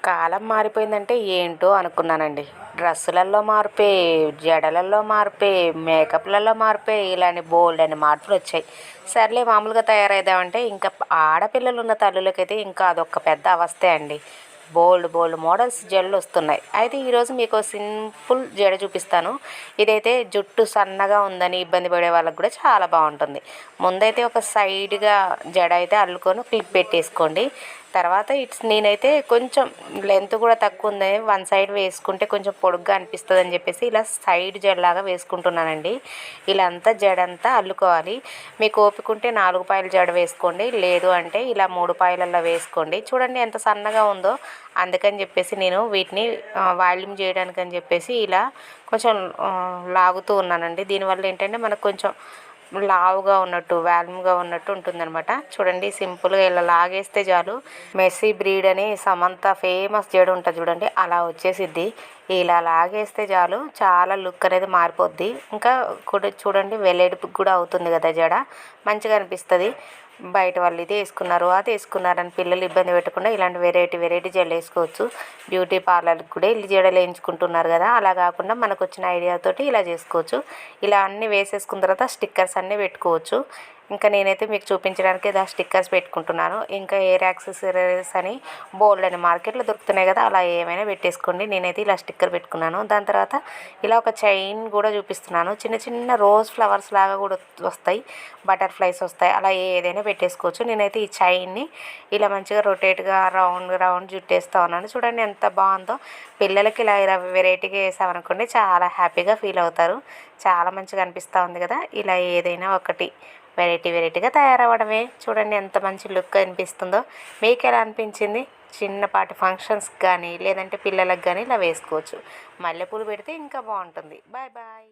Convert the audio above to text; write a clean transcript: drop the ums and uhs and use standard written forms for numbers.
కాలం మారిపోయిందంటే ఏంటో అనుకున్నానండి. డ్రెస్సులల్లో మార్పే, జడలల్లో మార్పే, మేకప్‌లలో మార్పే ఇలాని బోలెడన్ని మార్పులొచ్చాయి. సర్లే మామూలుగా తయారైదామంటే ఇంకా ఆడపిల్లలున్న తల్లులకైతే ఇంకా అదొక పెద్ద అవస్థే అండి. బోలెడు బోలెడు మోడల్స్ జడలొస్తున్నాయి. అయితే ఈరోజు మీకో సింపుల్ జడ చూపిస్తాను. ఇదైతే జుట్టు సన్నగా ఉందని ఇబ్బంది పడే వాళ్ళకి కూడా చాలా బావుంటుంది. ముందైతే ఒక సైడ్‌గా జడ అయితే అల్లుకొని క్లిప్ పెట్టేసుకోండి. తర్వాత నేనైతే కొంచెం లెంత్ కూడా తక్కువ ఉందని వన్ సైడ్ వేసుకుంటే కొంచెం పొడుగ్గా అనిపిస్తుందని చెప్పేసి ఇలా సైడ్ జడలాగా వేసుకుంటున్నానండి. ఇలా అంతా జడంతా అల్లుకోవాలి. మీకు ఓపిక ఉంటే 4 పాయల జడ వేసుకోండి. లేదు అంటే ఇలా 3 పాయలల్లో వేసుకోండి. చూడండి ఎంత సన్నగా ఉందో. అందుకని చెప్పేసి నేను వీటిని వాల్యూమ్ చేయడానికని చెప్పేసి ఇలా కొంచెం లాగుతూ ఉన్నానండి. దీనివల్ల ఏంటంటే మనకు కొంచెం లావుగా ఉన్నట్టు వాల్యూమ్గా ఉన్నట్టు ఉంటుందన్నమాట. చూడండి సింపుల్గా ఇలా లాగేస్తే చాలు. మెస్సీ బ్రీడ్ అని సమంత ఫేమస్ జడ ఉంటుంది చూడండి, అలా వచ్చేసిద్ది. ఇలా లాగేస్తే చాలు, చాలా లుక్ అనేది మారిపోద్ది. ఇంకా కూడా చూడండి వెల్లడిపుకి కూడా అవుతుంది కదా జడ, మంచిగా అనిపిస్తుంది. బయట వాళ్ళు ఇది వేసుకున్నారు అది వేసుకున్నారని పిల్లలు ఇబ్బంది పెట్టకుండా ఇలాంటి వెరైటీ జడలు వేసుకోవచ్చు. బ్యూటీ పార్లర్కి కూడా ఇల్లు జడలు వేయించుకుంటున్నారు కదా, అలా కాకుండా మనకు వచ్చిన ఐడియాతోటి ఇలా చేసుకోవచ్చు. ఇలా అన్నీ వేసేసుకున్న తర్వాత స్టిక్కర్స్ అన్నీ పెట్టుకోవచ్చు. ఇంకా నేనైతే మీకు చూపించడానికి ఇలా స్టిక్కర్స్ పెట్టుకుంటున్నాను. ఇంకా ఎయిర్ యాక్సెసరీస్ అని బోల్డ్ అని మార్కెట్లో దొరుకుతున్నాయి కదా, అలా ఏమైనా పెట్టేసుకోండి. నేనైతే ఇలా స్టిక్కర్ పెట్టుకున్నాను. దాని తర్వాత ఇలా ఒక చైన్ కూడా చూపిస్తున్నాను. చిన్న చిన్న రోజ్ ఫ్లవర్స్ లాగా కూడా వస్తాయి, బటర్ఫ్లైస్ వస్తాయి, అలా ఏదైనా పెట్టేసుకోవచ్చు. నేనైతే ఈ చైన్ని ఇలా మంచిగా రొటేట్గా రౌండ్ చుట్టేస్తా ఉన్నాను. చూడండి ఎంత బాగుందో. పిల్లలకి ఇలా వెరైటీగా వేసామనుకోండి చాలా హ్యాపీగా ఫీల్ అవుతారు. చాలా మంచిగా అనిపిస్తూ ఉంది కదా. ఇలా ఏదైనా ఒకటి వెరైటీగా తయారవ్వడమే. చూడండి ఎంత మంచి లుక్ అనిపిస్తుందో. మీకు ఎలా అనిపించింది? చిన్నపాటి ఫంక్షన్స్కి కానీ లేదంటే పిల్లలకు కానీ ఇలా వేసుకోవచ్చు. మల్లెపూలు పెడితే ఇంకా బాగుంటుంది. Bye bye.